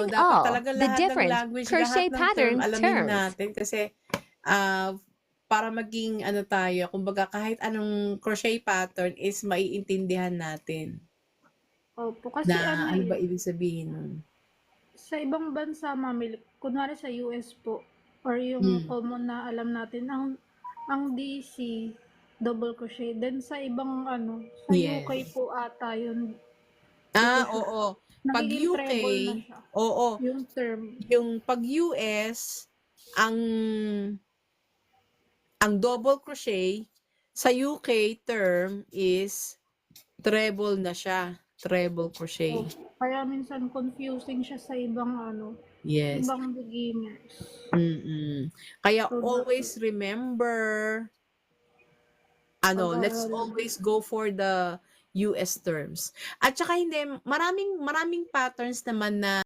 Knowing dapat all talaga the lahat ng different language, lahat crochet ng term pattern alamin terms. natin kasi, para maging ano tayo, kumbaga kahit anong crochet pattern is maiintindihan natin Opo, kasi na ano ba ibig sabihin nun. sa ibang bansa, Mami, kunwari sa US po, or yung common na alam natin, ang DC, double crochet. Then sa ibang sa UK Yes. po ata yun. Di ko sure. Oo. Pag Nagiging UK, treble na siya. oo. Yung term. Yung pag US, ang double crochet sa UK term is treble na siya. Treble crochet. Kaya minsan confusing siya sa ibang Yes. ibang beginners. Kaya So, always remember, let's always go for the US terms. At saka hindi, maraming patterns naman na